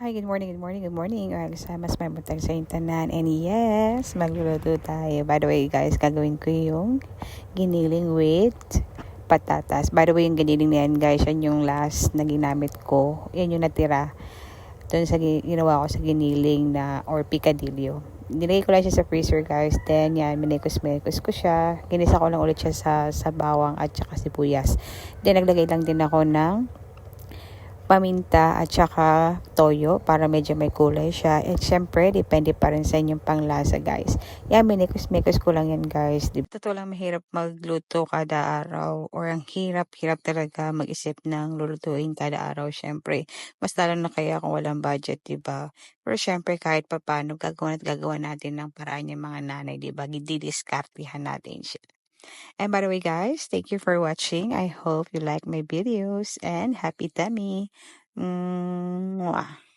Hi, good morning, good morning, good morning. Kasama sa mga butang sa tanan. And yes, magluluto tayo. By the way, guys, gagawin ko yung giniling with patatas. By the way, yung giniling na yan, guys, yan yung last na ginamit ko. Yan yung natira. Doon sa ginawa ko sa giniling na or picadillo. Nilagay ko lang siya sa freezer, guys. Then, yan, minikos ko siya. Ginisa ko lang ulit siya sa bawang at saka sibuyas. Then, naglagay lang din ako ng paminta at saka toyo para medyo may kulay siya. And syempre, depende pa rin sa inyong panglasa, guys. Yan, minikos ko lang yan, guys. Totoo lang mahirap magluto kada araw or ang hirap talaga mag-isip ng lulutuin kada araw, syempre. Mas lalo na kaya kung walang budget, diba? Pero syempre, kahit papano, gagawa natin ng paraan yung mga nanay, diba? Didiskartihan natin siya. And by the way, guys, thank you for watching. I hope you like my videos and happy tummy. Mwah.